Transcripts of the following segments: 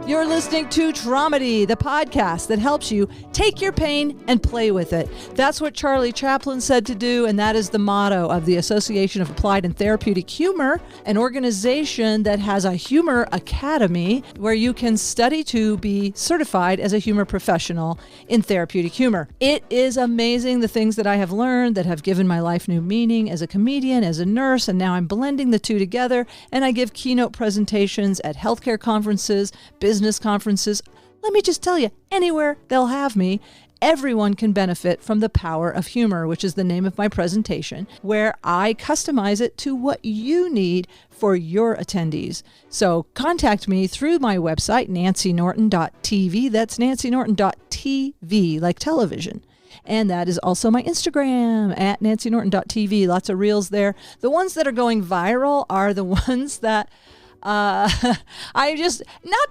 You're listening to Traumedy, the podcast that helps you take your pain and play with it. That's what Charlie Chaplin said to do, and that is the motto of the Association of Applied and Therapeutic Humor, an organization that has a humor academy where you can study to be certified as a humor professional in therapeutic humor. It is amazing the things that I have learned that have given my life new meaning as a comedian, as a nurse, and now I'm blending the two together, and I give keynote presentations at healthcare conferences, business conferences. Let me just tell you, anywhere they'll have me, everyone can benefit from the power of humor, which is the name of my presentation, where I customize it to what you need for your attendees. So contact me through my website, nancynorton.tv. That's nancynorton.tv, like television. And that is also my Instagram at nancynorton.tv. Lots of reels there. The ones that are going viral are the ones that it's not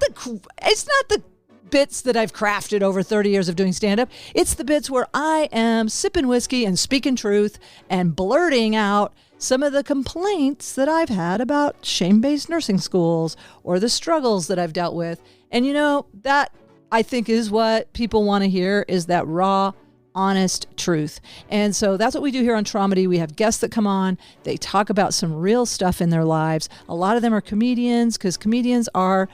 the bits that I've crafted over 30 years of doing stand-up. It's the bits where I am sipping whiskey and speaking truth and blurting out some of the complaints that I've had about shame-based nursing schools or the struggles that I've dealt with. And you know, that I think is what people want to hear, is that raw, honest truth. And so that's what we do here on Traumedy. We have guests that come on. They talk about some real stuff in their lives. A lot of them are comedians, because comedians are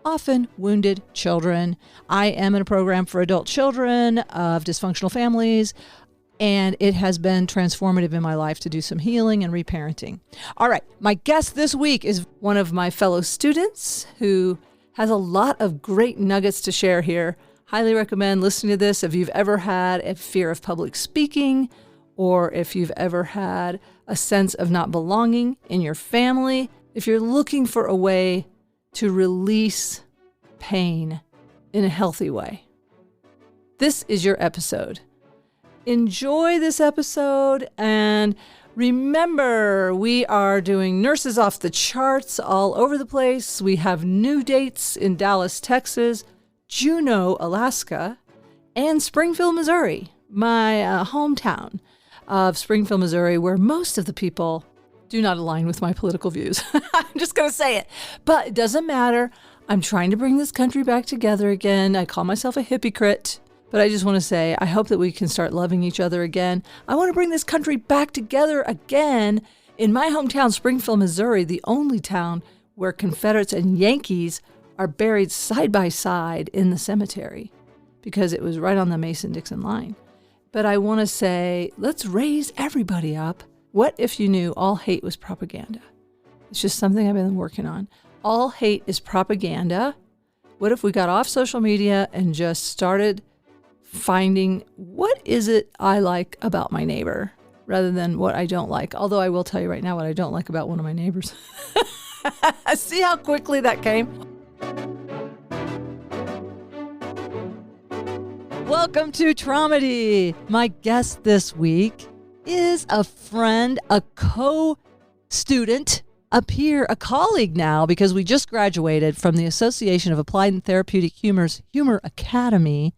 often wounded children. I am in a program for adult children of dysfunctional families, and it has been transformative in my life to do some healing and reparenting. All right, my guest this week is one of my fellow students who has a lot of great nuggets to share here. Highly recommend listening to this if you've ever had a fear of public speaking, or if you've ever had a sense of not belonging in your family. If you're looking for a way to release pain in a healthy way, this is your episode. Enjoy this episode, and remember, we are doing Nurses Off the Charts all over the place. We have new dates in Dallas, Texas, Juneau, Alaska, and Springfield, Missouri, my hometown of Springfield, Missouri, where most of the people do not align with my political views. I'm just going to say it, but it doesn't matter. I'm trying to bring this country back together again. I call myself a hypocrite, but I just want to say, I hope that we can start loving each other again. I want to bring this country back together again. In my hometown, Springfield, Missouri, the only town where Confederates and Yankees are buried side by side in the cemetery, because it was right on the Mason-Dixon line. But I want to say, let's raise everybody up. What if you knew all hate was propaganda? It's just something I've been working on. All hate is propaganda. What if we got off social media and just started finding, what is it I like about my neighbor, rather than what I don't like? Although I will tell you right now what I don't like about one of my neighbors. See how quickly that came? Welcome to Traumedy. My guest this week is a friend, a co-student, a peer, a colleague now, because we just graduated from the Association of Applied and Therapeutic Humor's Humor Academy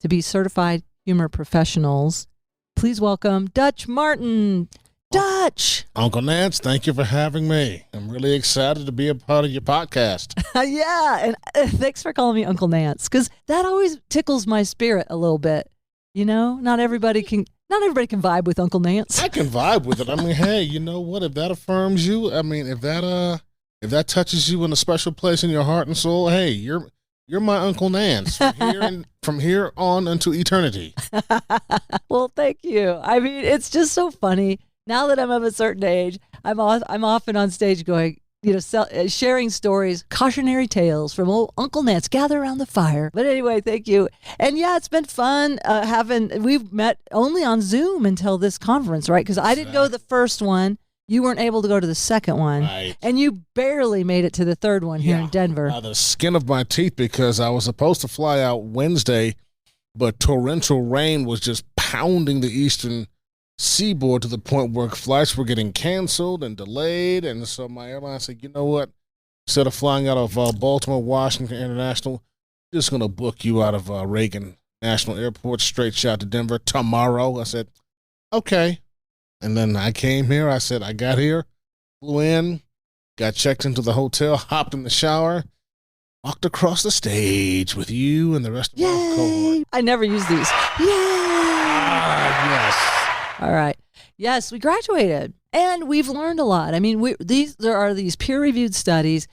to be certified humor professionals. Please welcome Darryn Martin. Dutch. Uncle Nance, thank you for having me. I'm really excited to be a part of your podcast. Yeah, and thanks for calling me Uncle Nance, because that always tickles my spirit a little bit. You know, not everybody can vibe with Uncle Nance. I can vibe with it. I mean, hey, you know what? If that affirms you, I mean, if that touches you in a special place in your heart and soul, hey, you're my Uncle Nance from here on until eternity. Well, thank you. I mean, it's just so funny. Now that I'm of a certain age, I'm often on stage going, sharing stories, cautionary tales from old Uncle Nance. Gather around the fire. But anyway, thank you. And yeah, it's been fun we've met only on Zoom until this conference, right? Because I didn't go to the first one. You weren't able to go to the second one. Right. And you barely made it to the third one here in Denver. The skin of my teeth, because I was supposed to fly out Wednesday, but torrential rain was just pounding the eastern seaboard to the point where flights were getting canceled and delayed. And so my airline said, you know what? Instead of flying out of Baltimore, Washington International, I'm just going to book you out of Reagan National Airport, straight shot to Denver tomorrow. I said, okay. And then I came here. I said, I got here, flew in, got checked into the hotel, hopped in the shower, walked across the stage with you and the rest of our cohort. Yay! I never use these. Yay! Yes. All right. Yes, we graduated and we've learned a lot. I mean, there are these peer-reviewed studies.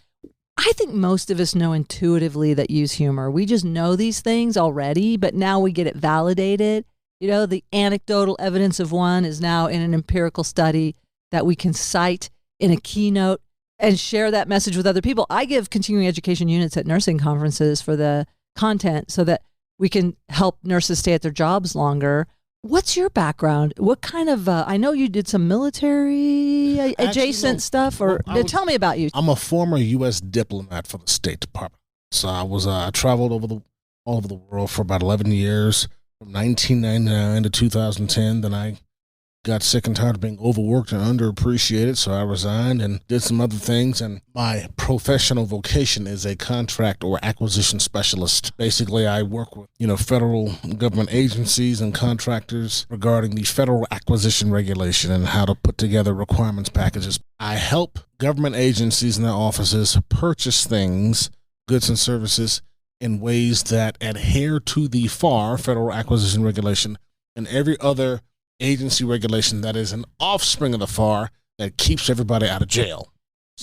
I think most of us know intuitively that use humor. We just know these things already, but now we get it validated. You know, the anecdotal evidence of one is now in an empirical study that we can cite in a keynote and share that message with other people. I give continuing education units at nursing conferences for the content so that we can help nurses stay at their jobs longer. What's your background? What kind of, I know you did some military adjacent stuff, or tell me about you. I'm a former U.S. diplomat for the State Department. So I traveled all over the world for about 11 years, from 1999 to 2010. Then I got sick and tired of being overworked and underappreciated, so I resigned and did some other things. And my professional vocation is a contract or acquisition specialist. Basically, I work with, federal government agencies and contractors regarding the federal acquisition regulation and how to put together requirements packages. I help government agencies and their offices purchase things, goods and services, in ways that adhere to the FAR, Federal Acquisition Regulation, and every other agency regulation that is an offspring of the FAR that keeps everybody out of jail.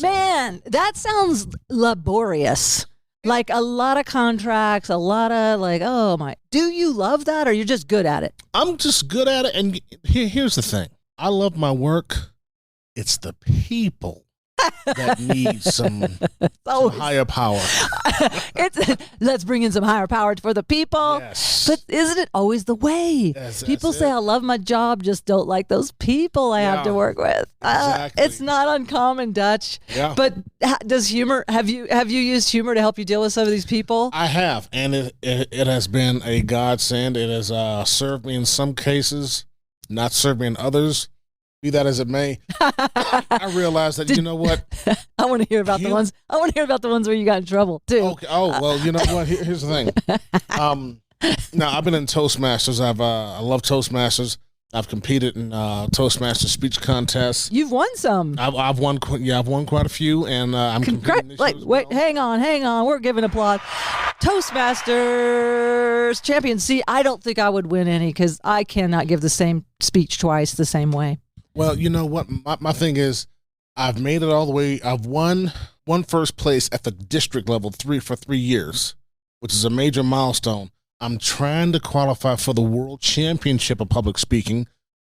Man, that sounds laborious. Like a lot of contracts, a lot of oh my. Do you love that or you're just good at it? I'm just good at it. And here's the thing. I love my work. It's the people that need some higher power. Let's bring in some higher power for the people. Yes. But isn't it always the way? People say, I love my job, just don't like those people I have to work with. Exactly. It's not uncommon, Dutch. Yeah. But does humor, have you used humor to help you deal with some of these people? I have, and it has been a godsend. It has served me in some cases, not served me in others. Be that as it may, I realized that, you know what? I want to hear about the ones. I want to hear about the ones where you got in trouble too. Okay. Oh, well, you know what? Here's the thing. Now I've been in Toastmasters. I love Toastmasters. I've competed in Toastmasters speech contests. You've won some. I've won. Yeah, I've won quite a few, and I'm competing this year as well. Wait, hang on. We're giving applause. Toastmasters champion. See, I don't think I would win any because I cannot give the same speech twice the same way. Well, you know what? My thing is, I've made it all the way. I've won first place at the district level for 3 years, which is a major milestone. I'm trying to qualify for the World Championship of Public Speaking,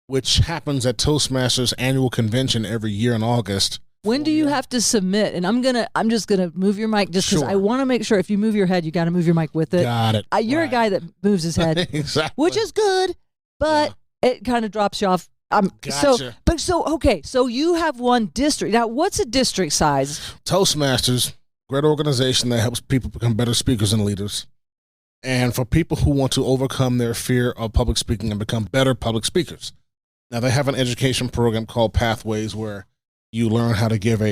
which happens at Toastmasters annual convention every year in August. When do you have to submit? And I'm just gonna move your mic just because I want to make sure if you move your head, you got to move your mic with it. Got it. You're a guy that moves his head, exactly, which is good, but it kind of drops you off. Gotcha. So you have one district. Now, what's a district size? Toastmasters, great organization that helps people become better speakers and leaders. And for people who want to overcome their fear of public speaking and become better public speakers. Now, they have an education program called Pathways where you learn how to give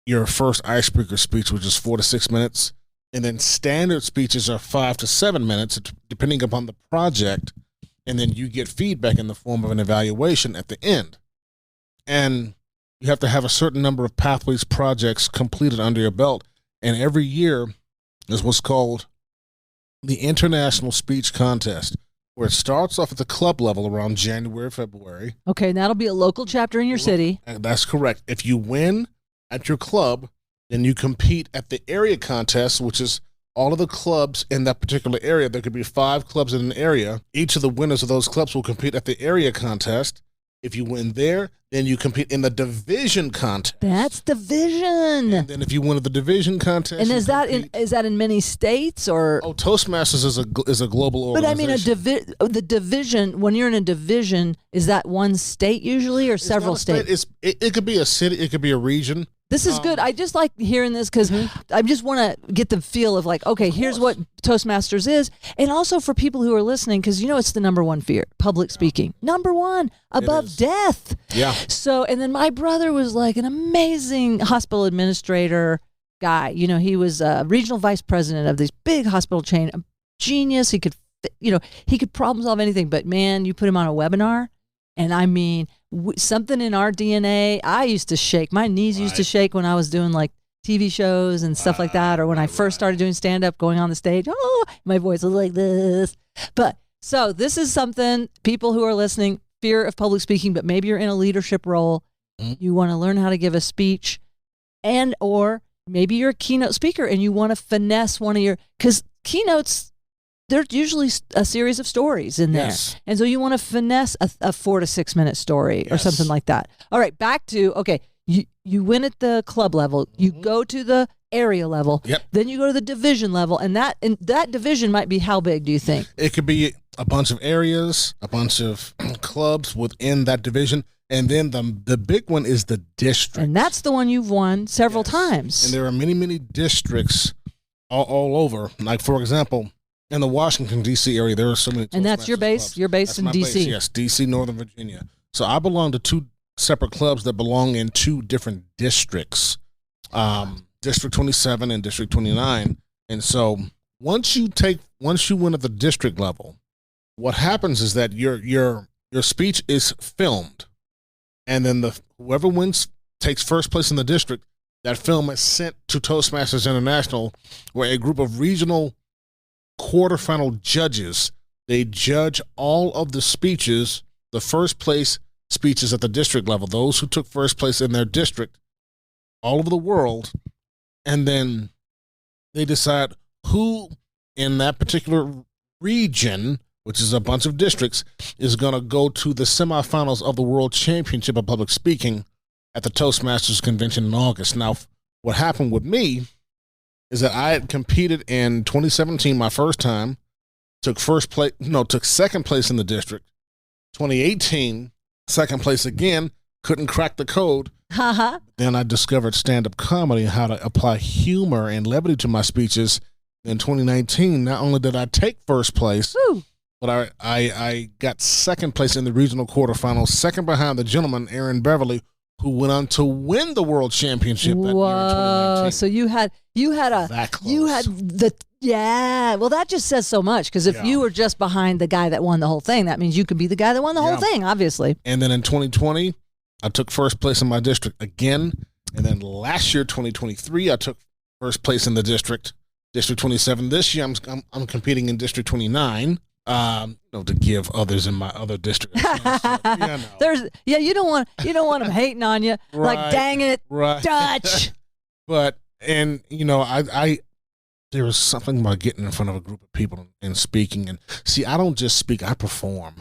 your first icebreaker speech, which is 4 to 6 minutes. And then standard speeches are 5 to 7 minutes, depending upon the project. And then you get feedback in the form of an evaluation at the end. And you have to have a certain number of Pathways projects completed under your belt. And every year is what's called the International Speech Contest, where it starts off at the club level around January, February. Okay, and that'll be a local chapter in your city. And that's correct. If you win at your club, then you compete at the area contest, which is all of the clubs in that particular area. There could be 5 clubs in an area. Each of the winners of those clubs will compete at the area contest. If you win there, then you compete in the division contest. That's division. And then if you win the division contest, and is that in many states or? Oh, Toastmasters is a global organization. But I mean, the division. When you're in a division, is that one state usually or several states? It could be a city. It could be a region. This is good. I just like hearing this because I just want to get the feel of okay, here's what Toastmasters is. And also for people who are listening, because it's the number one fear, public speaking. Number one, above death. Yeah. So, and then my brother was an amazing hospital administrator guy. He was a regional vice president of this big hospital chain, a genius. He could, he could problem solve anything. But man, you put him on a webinar. And I mean, something in our DNA, I used to shake. My knees used to shake when I was doing TV shows and stuff like that, or when I first started doing stand-up, going on the stage, my voice was like this. But so this is something, people who are listening, fear of public speaking, but maybe you're in a leadership role, you want to learn how to give a speech, and or maybe you're a keynote speaker and you want to finesse one of your, because keynotes, there's usually a series of stories in there. Yes. And so you want to finesse a 4 to 6 minute story or something like that. All right, back to, okay, you win at the club level, you go to the area level, then you go to the division level, and that division might be how big, do you think? It could be a bunch of areas, a bunch of clubs within that division, and then the big one is the district. And that's the one you've won several times. And there are many, many districts all over. Like, for example, in the Washington, D.C. area, there are so many. And that's your base? Clubs. You're based in D.C.? Yes, D.C., Northern Virginia. So I belong to 2 separate clubs that belong in 2 different districts, District 27 and District 29. And so once you win at the district level, what happens is that your speech is filmed, and then whoever wins takes first place in the district. That film is sent to Toastmasters International, where a group of regional quarterfinal judges, they judge all of the speeches, the first place speeches at the district level, those who took first place in their district all over the world, and then they decide who in that particular region, which is a bunch of districts, is going to go to the semifinals of the World Championship of Public Speaking at the Toastmasters Convention in August. Now, what happened with me is that I had competed in 2017, my first time, took second place in the district. 2018, second place again, couldn't crack the code. Then I discovered stand-up comedy and how to apply humor and levity to my speeches. In 2019, not only did I take first place, but I got second place in the regional quarterfinals, second behind the gentleman, Aaron Beverly, who went on to win the world championship that year in 2019. So you had well, that just says so much, because if you were just behind the guy that won the whole thing, that means you could be the guy that won the whole thing, obviously. And then in 2020, I took first place in my district again. And then last year, 2023, I took first place in the district 27. This year, I'm competing in District 29. To give others in my other district. You don't want them hating on you. Right, like, dang it, right. Dutch. But I there was something about getting in front of a group of people and speaking. And see, I don't just speak; I perform.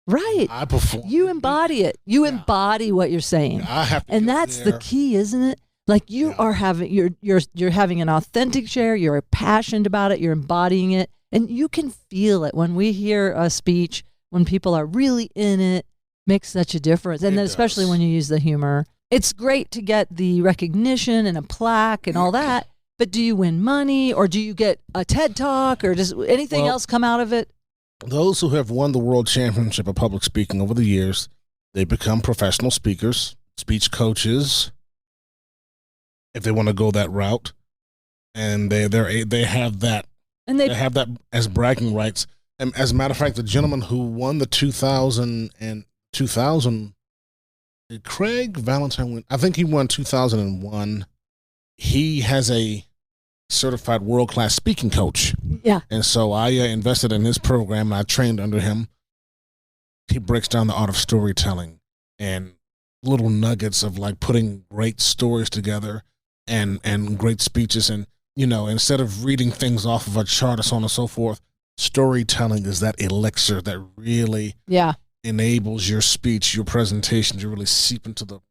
Right. I perform. You embody it. You embody what you're saying. I have to, and that's the key, isn't it? Like, you are having you're having an authentic share. You're passionate about it. You're embodying it. And you can feel it when we hear a speech, when people are really in it, makes such a difference. And then especially when you use the humor. It's great to get the recognition and a plaque and all that, but do you win money, or do you get a TED Talk, or does anything else come out of it? Those who have won the World Championship of Public Speaking over the years, they become professional speakers, speech coaches, if they want to go that route. And they have that. And they have that as bragging rights. And as a matter of fact, the gentleman who won the 2000, did Craig Valentine win? I think he won 2001. He has a certified world-class speaking coach. Yeah. And so I invested in his program, and I trained under him. He breaks down the art of storytelling and little nuggets of, like, putting great stories together and great speeches. And instead of reading things off of a chart or so on and so forth, storytelling is that elixir that really enables your speech, your presentation to really seep into the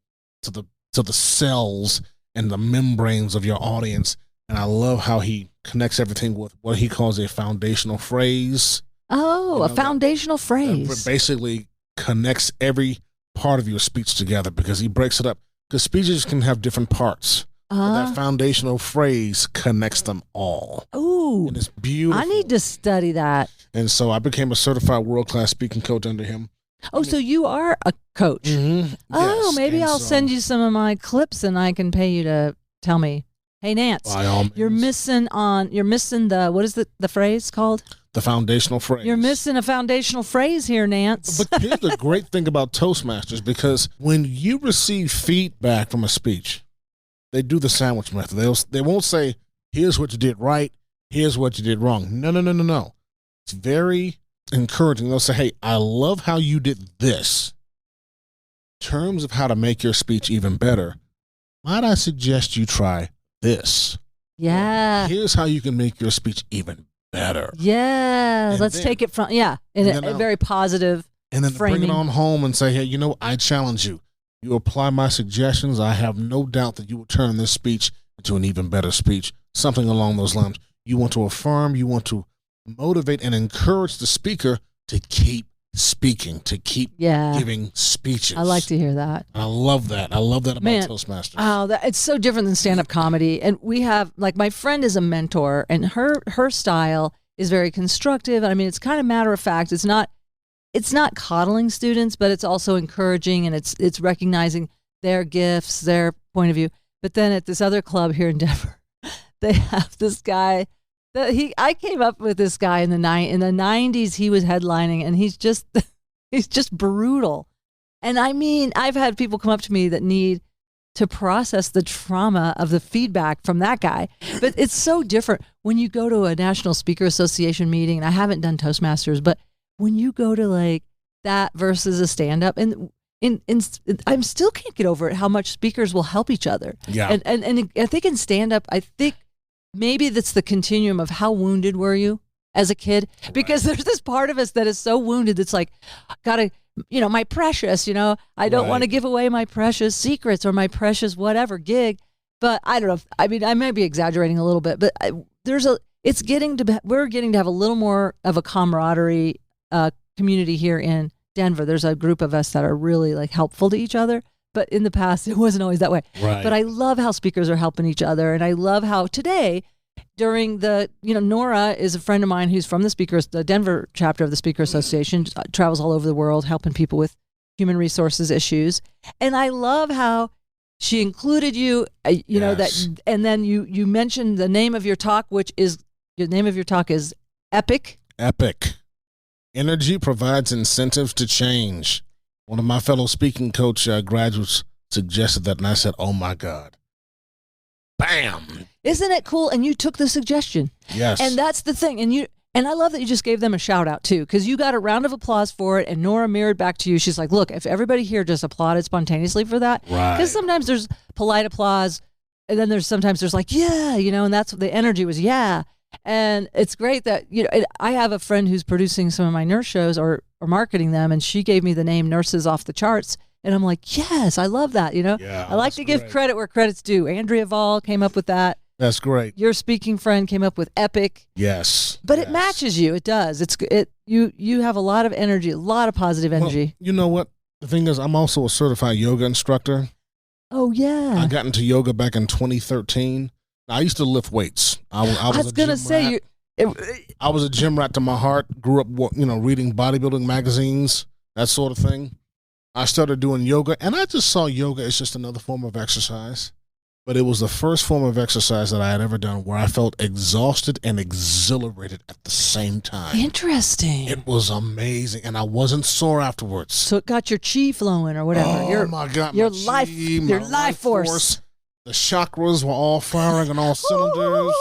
cells and the membranes of your audience. And I love how he connects everything with what he calls a foundational phrase. Oh, a foundational phrase. That basically connects every part of your speech together, because he breaks it up. Because speeches can have different parts. But that foundational phrase connects them all. Ooh. And it's beautiful. I need to study that. And so I became a certified world-class speaking coach under him. So you are a coach. Mm-hmm. Oh, yes. maybe and I'll send you some of my clips and I can pay you to tell me, hey, Nance, by all means. you're missing the, what is the phrase called? The foundational phrase. You're missing a foundational phrase here, Nance. But here's the great thing about Toastmasters, because when you receive feedback from a speech, they do the sandwich method. They won't say, here's what you did right, here's what you did wrong. No. It's very encouraging. They'll say, hey, I love how you did this. In terms of how to make your speech even better, might I suggest you try this? Yeah. Here's how you can make your speech even better. Yeah. And Let's take it from, in a very positive and then framing. Bring it on home and say, hey, I challenge you. You apply my suggestions. I have no doubt that you will turn this speech into an even better speech. Something along those lines. You want to affirm, you want to motivate and encourage the speaker to keep speaking, to keep giving speeches. I like to hear that. I love that. I love that about Toastmasters. Oh, it's so different than stand-up comedy. And we have, like, my friend is a mentor, and her style is very constructive. I mean, it's kind of matter of fact. It's not coddling students, but it's also encouraging, and it's recognizing their gifts, their point of view. But then at this other club here in Denver, they have this guy I came up with this guy in the 90s. He was headlining, and he's just brutal. And I mean, I've had people come up to me that need to process the trauma of the feedback from that guy. But it's so different when you go to a National Speaker Association meeting, and I haven't done Toastmasters, but when you go to like that versus a stand-up, and I still can't get over it how much speakers will help each other. Yeah. And I think in stand-up, maybe that's the continuum of how wounded were you as a kid? Because there's this part of us that is so wounded that's like, gotta, my precious, I don't want to give away my precious secrets or my precious whatever gig. But I don't know. I mean, I might be exaggerating a little bit, but we're getting to have a little more of a camaraderie community here in Denver. There's a group of us that are really like helpful to each other. But in the past, it wasn't always that way. Right. But I love how speakers are helping each other. And I love how today, during Nora is a friend of mine who's from the Denver chapter of the Speaker Association, travels all over the world helping people with human resources issues. And I love how she included you, that, and then you mentioned the name of your talk, your name of your talk is Epic. Epic. Energy provides incentives to change. One of my fellow speaking coach graduates suggested that, and I said, oh, my God. Bam. Isn't it cool? And you took the suggestion. Yes. And that's the thing. And I love that you just gave them a shout out, too, because you got a round of applause for it, and Nora mirrored back to you. She's like, look, if everybody here just applauded spontaneously for that, because sometimes there's polite applause, and then there's like, yeah, and that's what the energy was, yeah. And it's great that, I have a friend who's producing some of my nurse shows or marketing them, and she gave me the name Nurses Off the Charts. And I'm like, yes, I love that, Yeah, I like to give credit where credit's due. Andrea Vall came up with that. That's great. Your speaking friend came up with Epic. Yes. But it matches you. It does. You have a lot of energy, a lot of positive energy. Well, you know what? The thing is, I'm also a certified yoga instructor. Oh, yeah. I got into yoga back in 2013. I used to lift weights. I was going to say, I was a gym rat to my heart. Grew up, reading bodybuilding magazines, that sort of thing. I started doing yoga, and I just saw yoga as just another form of exercise. But it was the first form of exercise that I had ever done where I felt exhausted and exhilarated at the same time. Interesting. It was amazing, and I wasn't sore afterwards. So it got your chi flowing or whatever. Oh, my God. Your life force. The chakras were all firing on all cylinders.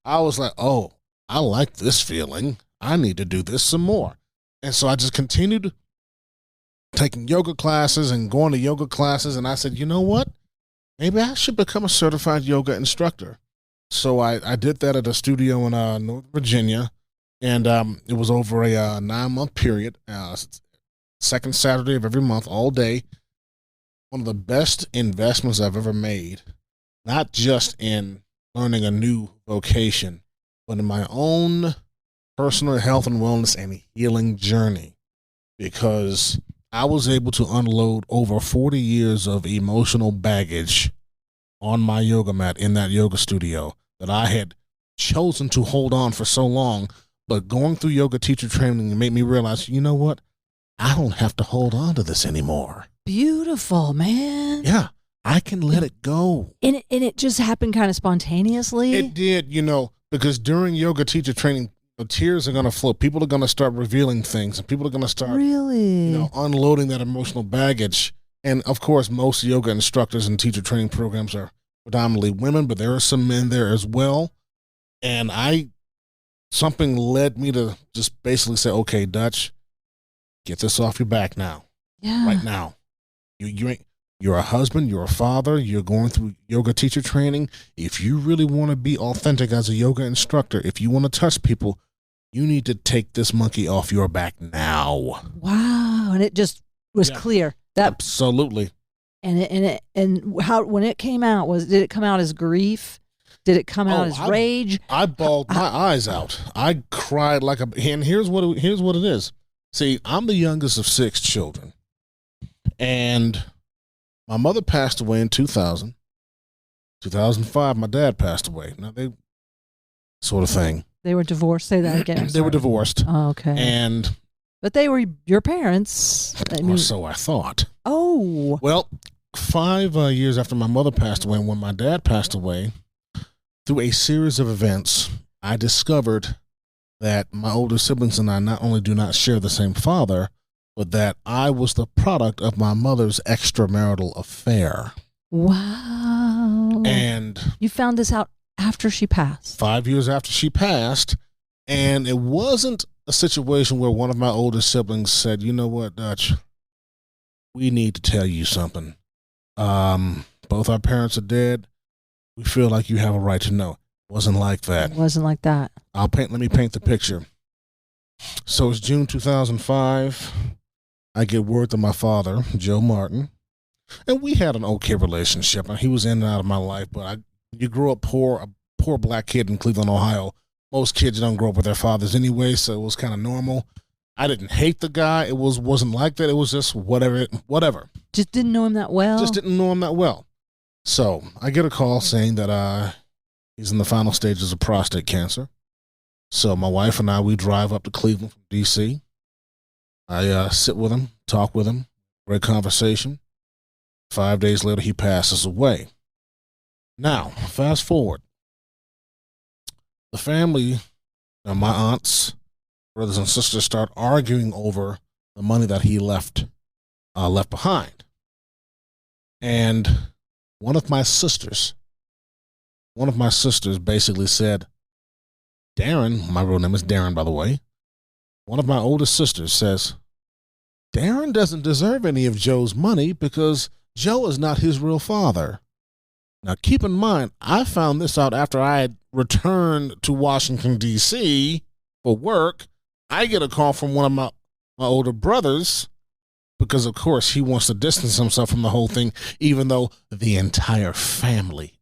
I was like, oh, I like this feeling. I need to do this some more. And so I just continued taking yoga classes and going to yoga classes. And I said, you know what? Maybe I should become a certified yoga instructor. So I did that at a studio in North Virginia. And it was over a 9-month period, second Saturday of every month, all day. One of the best investments I've ever made. Not just in learning a new vocation, but in my own personal health and wellness and healing journey, because I was able to unload over 40 years of emotional baggage on my yoga mat in that yoga studio that I had chosen to hold on for so long. But going through yoga teacher training made me realize, you know what? I don't have to hold on to this anymore. Beautiful, man. Yeah. I can let it go. And it just happened kind of spontaneously? It did, because during yoga teacher training, the tears are going to flow. People are going to start revealing things, and people are going to start unloading that emotional baggage. And, of course, most yoga instructors and teacher training programs are predominantly women, but there are some men there as well. And something led me to just basically say, okay, Dutch, get this off your back now. Yeah. Right now. You're a husband, you're a father, you're going through yoga teacher training. If you really want to be authentic as a yoga instructor, if you want to touch people, you need to take this monkey off your back now. Wow. And it just was clear. Absolutely. And how, when it came out, did it come out as grief? Did it come out as rage? I bawled my eyes out. I cried and here's what it is. See, I'm the youngest of 6 children. And my mother passed away in 2000. 2005, my dad passed away. Now, they sort of thing. They were divorced. Say that again. They were divorced. Oh, okay. But they were your parents. Or so I thought. Oh. Well, 5 years after my mother passed away, and when my dad passed away, through a series of events, I discovered that my older siblings and I not only do not share the same father, but that I was the product of my mother's extramarital affair. Wow. And you found this out after she passed? 5 years after she passed. And it wasn't a situation where one of my older siblings said, you know what, Dutch, we need to tell you something. Both our parents are dead. We feel like you have a right to know. It wasn't like that. It wasn't like that. Let me paint the picture. So it's June 2005. I get word to my father, Joe Martin, and we had an okay relationship. He was in and out of my life, but you grew up poor, a poor black kid in Cleveland, Ohio. Most kids don't grow up with their fathers anyway, so it was kind of normal. I didn't hate the guy. It wasn't like that. It was just whatever. Just didn't know him that well? Just didn't know him that well. So I get a call saying that he's in the final stages of prostate cancer. So my wife and I, we drive up to Cleveland from D.C. I sit with him, talk with him, great conversation. 5 days later, he passes away. Now, fast forward. The family, my aunts, brothers and sisters, start arguing over the money that he left behind. And one of my sisters basically said, Darryn, my real name is Darryn, by the way. One of my oldest sisters says, Darryn doesn't deserve any of Joe's money because Joe is not his real father. Now, keep in mind, I found this out after I had returned to Washington, D.C. for work. I get a call from one of my older brothers because, of course, he wants to distance himself from the whole thing, even though the entire family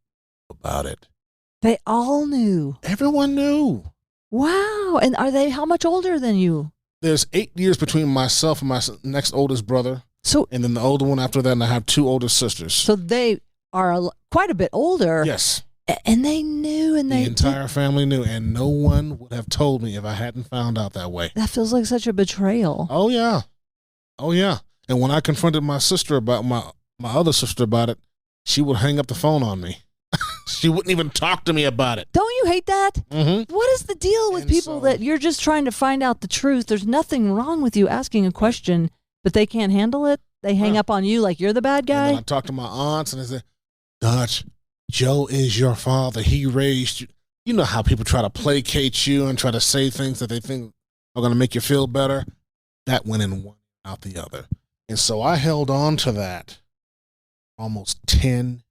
knew about it. They all knew. Everyone knew. Wow. And are they how much older than you? There's 8 years between myself and my next oldest brother. So, and then the older one after that, and I have 2 older sisters. So they are quite a bit older. Yes. And they knew, and the entire family knew, and no one would have told me if I hadn't found out that way. That feels like such a betrayal. Oh, yeah. Oh, yeah. And when I confronted my sister about my other sister about it, she would hang up the phone on me. She wouldn't even talk to me about it. Don't you hate that? Mm-hmm. What is the deal with people that you're just trying to find out the truth? There's nothing wrong with you asking a question, but they can't handle it. They hang up on you like you're the bad guy. And I talk to my aunts, and they say, Dutch, Joe is your father. He raised you. You know how people try to placate you and try to say things that they think are going to make you feel better? That went in one out the other. And so I held on to that almost 10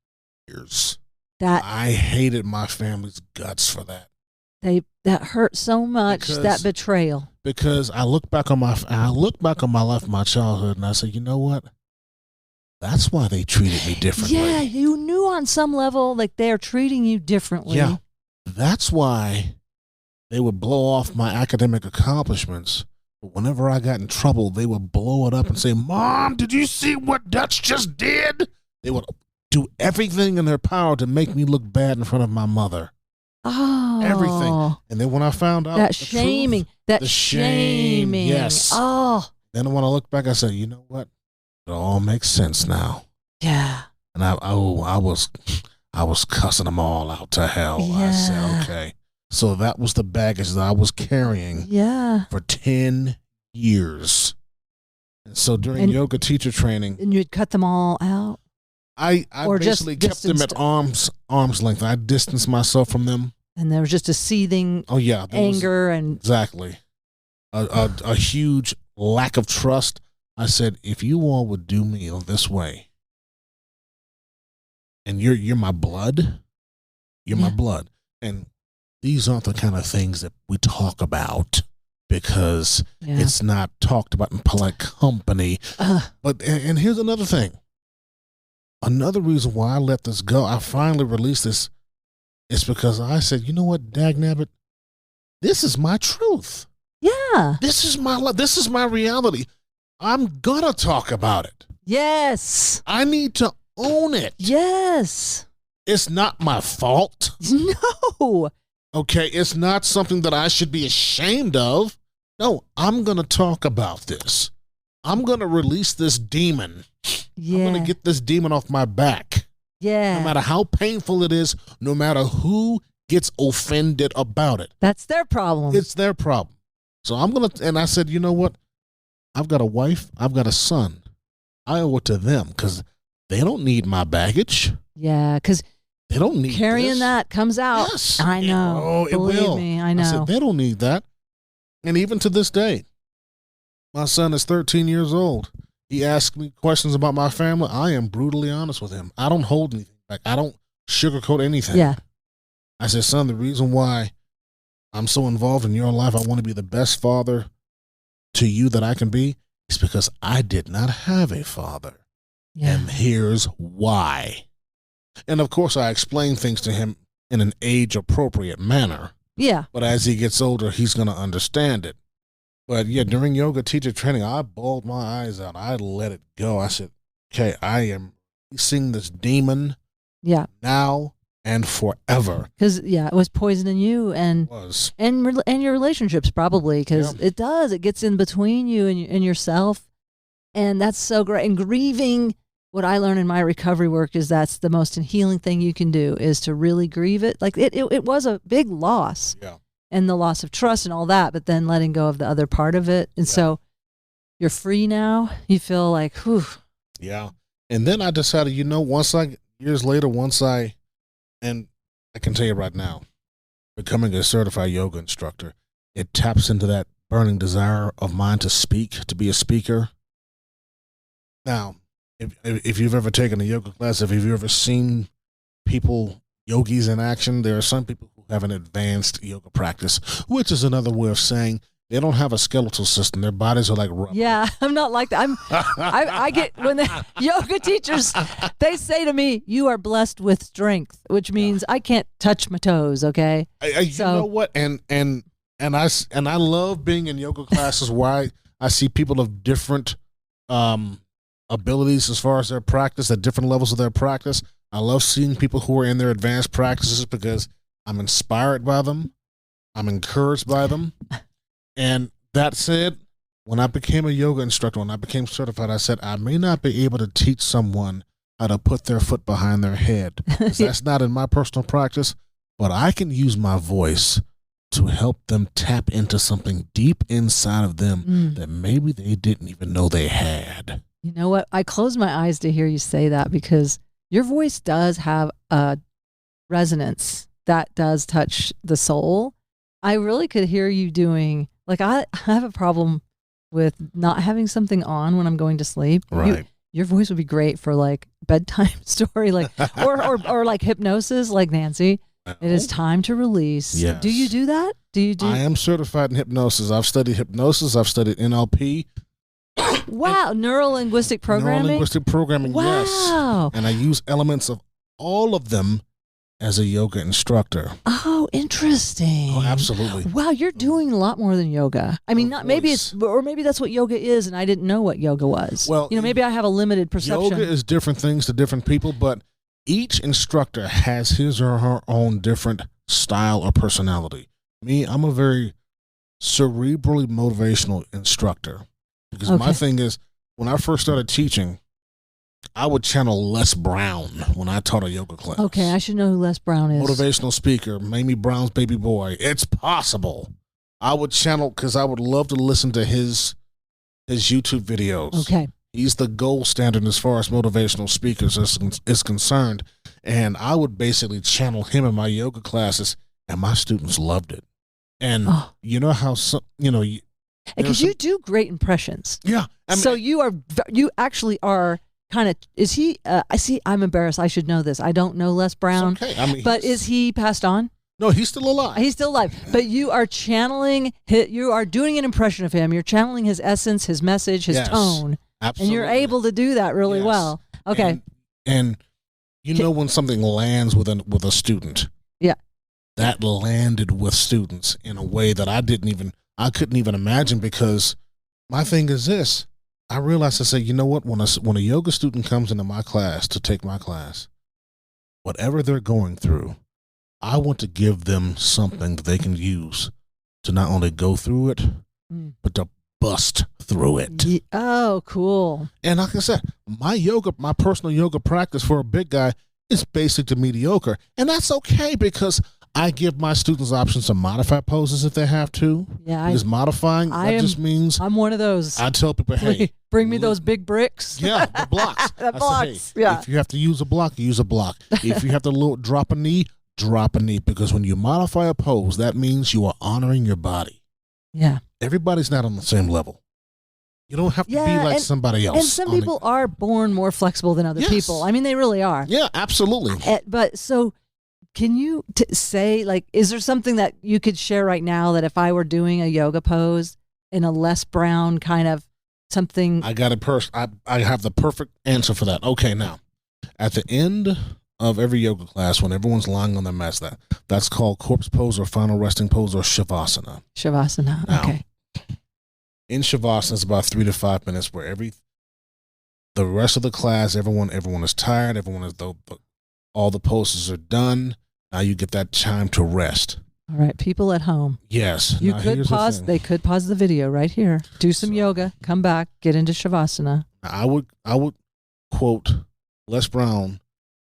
years. I hated my family's guts for that. That hurt so much, that betrayal. Because I look back on my life, my childhood, and I say, you know what? That's why they treated me differently. Yeah, you knew on some level like they're treating you differently. Yeah, that's why they would blow off my academic accomplishments. But whenever I got in trouble, they would blow it up and say, Mom, did you see what Dutch just did? They would do everything in their power to make me look bad in front of my mother. Oh. Everything. And then when I found out that shaming, the shaming. Yes. Oh. Then when I look back, I said, you know what? It all makes sense now. Yeah. And I was cussing them all out to hell. Yeah. I said, okay. So that was the baggage that I was carrying for 10 years. And so during yoga teacher training. And you'd cut them all out? I or basically kept them at arm's length. I distanced myself from them. And there was just a seething anger and exactly a huge lack of trust. I said, if you all would do me this way, and you're my blood, my blood, and these aren't the kind of things that we talk about because it's not talked about in polite company. But and here's another thing. Another reason why I let this go, I finally released this, is because I said, you know what, dagnabbit, this is my truth. Yeah. This is my reality. I'm gonna talk about it. Yes. I need to own it. Yes. It's not my fault. No. Okay, it's not something that I should be ashamed of. No, I'm gonna talk about this. I'm gonna release this demon. Yeah. I'm gonna get this demon off my back. Yeah. No matter how painful it is, no matter who gets offended about it. That's their problem. It's their problem. So and I said, you know what? I've got a wife, I've got a son. I owe it to them because they don't need my baggage. Yeah, because they don't need carrying that comes out. Yes. I know. Oh, it Believe will. me, I know. I said, they don't need that. And even to this day, my son is 13 years old. He asks me questions about my family. I am brutally honest with him. I don't hold anything back. I don't sugarcoat anything. Yeah. I said, son, the reason why I'm so involved in your life, I want to be the best father to you that I can be, is because I did not have a father. Yeah. And here's why. And of course, I explain things to him in an age-appropriate manner. Yeah. But as he gets older, he's going to understand it. But yeah, during yoga teacher training, I bawled my eyes out. I let it go. I said, okay, I am seeing this demon now and forever. Because, it was poisoning you and your relationships probably, because it does. It gets in between you and yourself. And that's so great. And grieving, what I learned in my recovery work is that's the most healing thing you can do, is to really grieve it. Like it was a big loss. Yeah. And the loss of trust and all that, but then letting go of the other part of it. And so you're free now. You feel like, whew. Yeah. And then I decided, years later, and I can tell you right now, becoming a certified yoga instructor, it taps into that burning desire of mine to speak, to be a speaker. Now, if you've ever taken a yoga class, if you've ever seen yogis in action, there are some people who have an advanced yoga practice, which is another way of saying they don't have a skeletal system. Their bodies are like rubber. Yeah, I'm not like that. I get, when the yoga teachers, they say to me, you are blessed with strength, which means I can't touch my toes, okay? You know what? And I love being in yoga classes where I see people of different abilities as far as their practice, at different levels of their practice. I love seeing people who are in their advanced practices because I'm inspired by them. I'm encouraged by them. And that said, when I became a yoga instructor, when I became certified, I said, I may not be able to teach someone how to put their foot behind their head. That's not in my personal practice, but I can use my voice to help them tap into something deep inside of them that maybe they didn't even know they had. You know what? I close my eyes to hear you say that, because your voice does have a resonance that does touch the soul. I really could hear you doing, like, I have a problem with not having something on when I'm going to sleep. Right. Your voice would be great for like bedtime story, like or like hypnosis, like Nancy. It is time to release. Yes. Do you do that? I am certified in hypnosis. I've studied hypnosis. I've studied NLP. Wow, neuro-linguistic programming? Neuro-linguistic programming, wow. Yes. And I use elements of all of them as a yoga instructor. Oh, interesting. Oh, absolutely. Wow, you're doing a lot more than yoga. I mean, maybe that's what yoga is, and I didn't know what yoga was. Well, maybe I have a limited perception. Yoga is different things to different people, but each instructor has his or her own different style or personality. Me, I'm a very cerebrally motivational instructor. Because my thing is, when I first started teaching, I would channel Les Brown when I taught a yoga class. Okay, I should know who Les Brown is. Motivational speaker, Mamie Brown's baby boy. It's possible. I would channel, because I would love to listen to his YouTube videos. Okay. He's the gold standard as far as motivational speakers is concerned. And I would basically channel him in my yoga classes, and my students loved it. And you know how because you do great impressions. Yeah. I mean, so you actually are kind of, is he, I see, I'm embarrassed. I should know this. I don't know Les Brown. it's okay. I mean, But is he passed on? no, he's still alive. He's still alive. But you are channeling, you are doing an impression of him. You're channeling his essence, his message, his tone. Absolutely. And you're able to do that really well. Okay. And you know when something lands with a student. Yeah. That landed with students in a way that I couldn't even imagine, because my thing is this. I realized, I said, you know what? When a yoga student comes into my class to take my class, whatever they're going through, I want to give them something that they can use to not only go through it, but to bust through it. Oh, cool. And like I said, my personal yoga practice for a big guy is basic to mediocre. And that's okay, because I give my students options to modify poses if they have to. Yeah. Because modifying, just means I'm one of those. I tell people, hey, bring me those big bricks. Yeah, the blocks. The blocks. Say, hey, if you have to use a block, use a block. If you have to drop a knee, drop a knee. Because when you modify a pose, that means you are honoring your body. Yeah. Everybody's not on the same level. You don't have to be like somebody else. And some people are born more flexible than other people. I mean, they really are. Yeah, absolutely. But so can you say, like, is there something that you could share right now that if I were doing a yoga pose in a Les Brown kind of something? I got I have the perfect answer for that. Okay, now, at the end of every yoga class, when everyone's lying on their mats, that's called corpse pose or final resting pose or shavasana. Shavasana, now, okay. In shavasana, it's about 3 to 5 minutes where the rest of the class, everyone is tired, all the poses are done. Now you get that time to rest. All right, people at home. Yes. You could pause. They could pause the video right here. Do some yoga. Come back. Get into shavasana. I would quote Les Brown.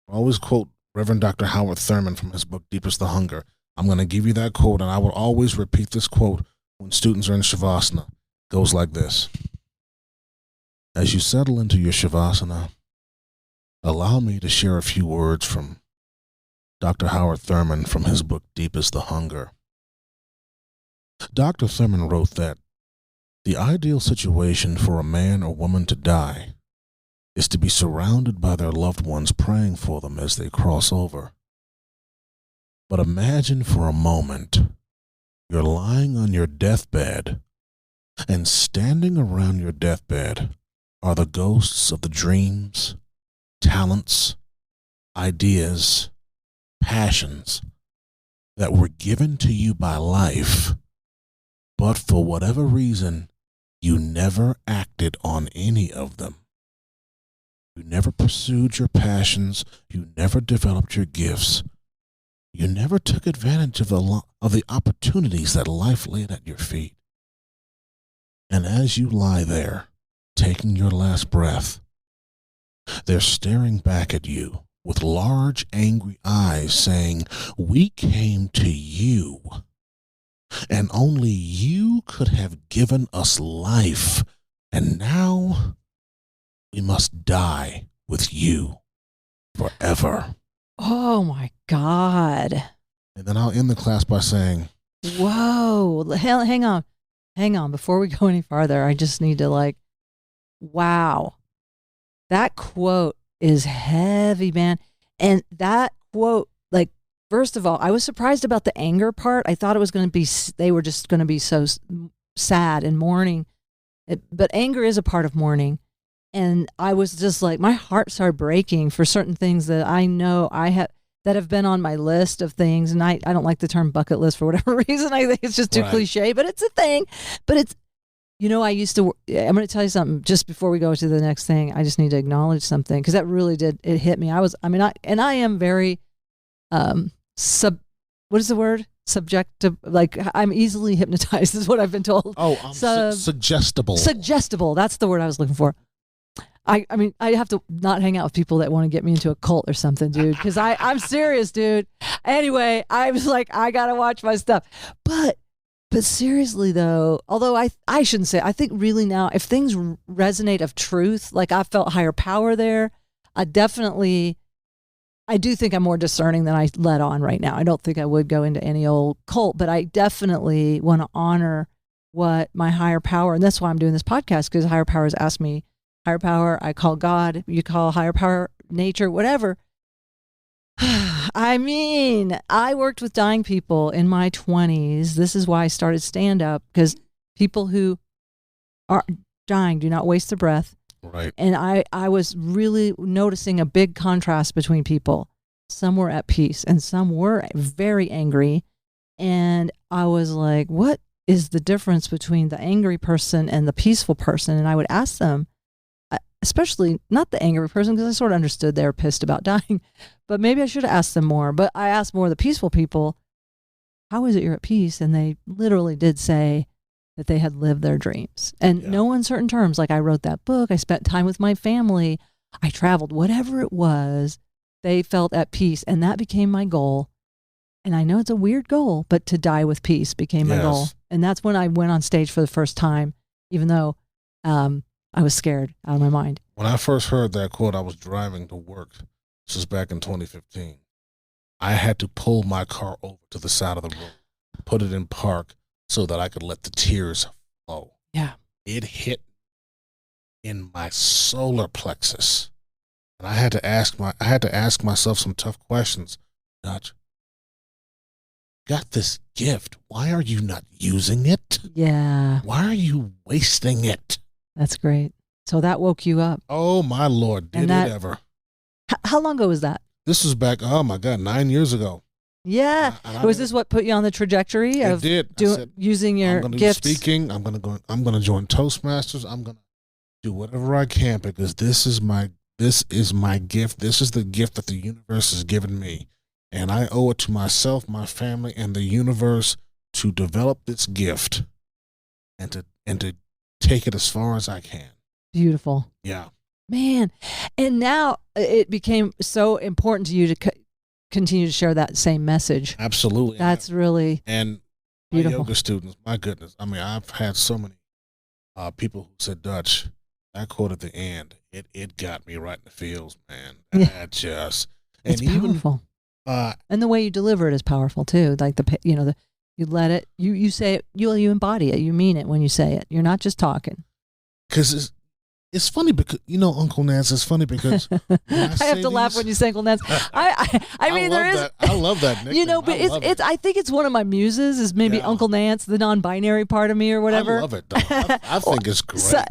I always quote Reverend Dr. Howard Thurman from his book Deepest the Hunger. I'm going to give you that quote, and I will always repeat this quote when students are in shavasana. It goes like this: as you settle into your shavasana, allow me to share a few words from Dr. Howard Thurman from his book Deepest the Hunger. Dr. Thurman wrote that the ideal situation for a man or woman to die is to be surrounded by their loved ones praying for them as they cross over. But imagine for a moment you're lying on your deathbed, and standing around your deathbed are the ghosts of the dreams, talents, ideas, passions that were given to you by life, but for whatever reason, you never acted on any of them. You never pursued your passions. You never developed your gifts. You never took advantage of the opportunities that life laid at your feet. And as you lie there, taking your last breath, they're staring back at you with large, angry eyes saying, "We came to you, and only you could have given us life, and now we must die with you forever." Oh, my God. And then I'll end the class by saying, whoa, hang on. Hang on. Before we go any farther, I just need to wow. That quote is heavy, man. And that quote, first of all, I was surprised about the anger part. I thought it was going to be, they were just going to be so sad and mourning. But anger is a part of mourning. And I was just my heart started breaking for certain things that I know that have been on my list of things. And I don't like the term bucket list for whatever reason. I think it's just too cliche, but it's a thing. But it's, I'm going to tell you something just before we go to the next thing. I just need to acknowledge something because that really it hit me. I am very, what is the word? Subjective. I'm easily hypnotized is what I've been told. Oh, suggestible. Suggestible. That's the word I was looking for. I have to not hang out with people that want to get me into a cult or something, dude, because I'm serious, dude. Anyway, I was I got to watch my stuff. But But seriously, though, although I shouldn't say, I think really now, if things resonate of truth, like I felt higher power there, I do think I'm more discerning than I let on right now. I don't think I would go into any old cult, but I definitely want to honor what my higher power, and that's why I'm doing this podcast, because higher power has asked me, higher power, I call God, you call higher power nature, whatever. I mean, I worked with dying people in my 20s. This is why I started stand-up, because people who are dying do not waste their breath. Right. And I was really noticing a big contrast between people. Some were at peace and some were very angry. And I was like, what is the difference between the angry person and the peaceful person? And I would ask them, especially not the angry person, because I sort of understood they were pissed about dying, but maybe I should have asked them more. But I asked more of the peaceful people, how is it you're at peace? And they literally did say that they had lived their dreams. And no uncertain terms, like I wrote that book, I spent time with my family, I traveled, whatever it was, they felt at peace. And that became my goal. And I know it's a weird goal, but to die with peace became my goal. And that's when I went on stage for the first time, even though I was scared out of my mind. When I first heard that quote, I was driving to work. This was back in 2015. I had to pull my car over to the side of the road, put it in park so that I could let the tears flow. Yeah. It hit in my solar plexus. And I had to ask myself some tough questions. Dutch, got this gift. Why are you not using it? Yeah. Why are you wasting it? That's great. So that woke you up. Oh, my Lord. Did it ever? How long ago was that? This was back, 9 years ago. Yeah. Was this what put you on the trajectory of using your gifts? I'm going to be speaking. I'm going to join Toastmasters. I'm going to do whatever I can, because this is my gift. This is the gift that the universe has given me. And I owe it to myself, my family, and the universe to develop this gift and to take it as far as I can. Beautiful. Yeah. Man. And now it became so important to you to continue to share that same message. Absolutely. That's really and beautiful. My yoga students, my goodness. I mean, I've had so many people who said, Dutch, that quote at the end, it got me right in the feels, man. It's powerful. And the way you deliver it is powerful too. Like you let it, you say it, you embody it, you mean it when you say it. You're not just talking. Because it's funny because, Uncle Nance, it's funny because I have to laugh when you say Uncle Nance. I mean, there is. I love that nickname. But I think it's one of my muses is maybe Uncle Nance, the non-binary part of me or whatever. I love it, though. I think it's great. So,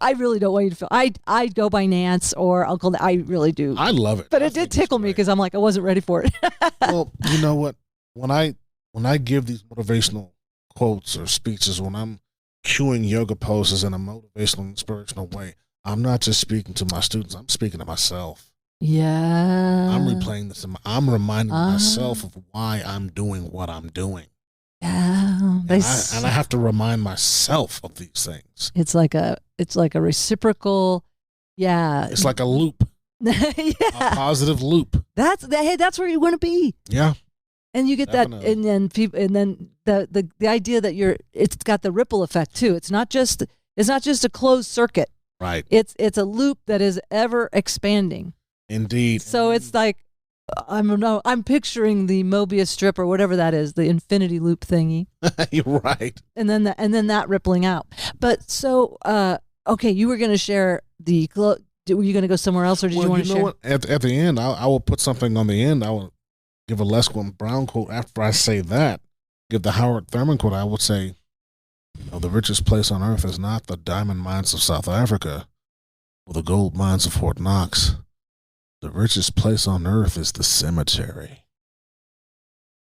I really don't want you to feel. I go by Nance or Uncle. I really do. I love it. But it did tickle me because I'm like, I wasn't ready for it. Well, you know what? When I give these motivational quotes or speeches, when I'm cueing yoga poses in a motivational, inspirational way, I'm not just speaking to my students, I'm speaking to myself. Yeah. I'm replaying this. I'm reminding myself of why I'm doing what I'm doing. Yeah. And I have to remind myself of these things. It's like a reciprocal, yeah. It's like a loop. Yeah. A positive loop. That's where you want to be. Yeah. And you get definitely. That, and then people, and then the idea that it's got the ripple effect too. It's not just a closed circuit. Right. It's a loop that is ever expanding. Indeed. So it's like, I'm picturing the Mobius strip or whatever that is, the infinity loop thingy. You're right. And then that rippling out. But so, okay, you were going to share were you going to go somewhere else, or did you want to share? What? At the end, I will put something on the end. I will give a Les Brown quote after I say that. Give the Howard Thurman quote. I would say, the richest place on earth is not the diamond mines of South Africa or the gold mines of Fort Knox. The richest place on earth is the cemetery.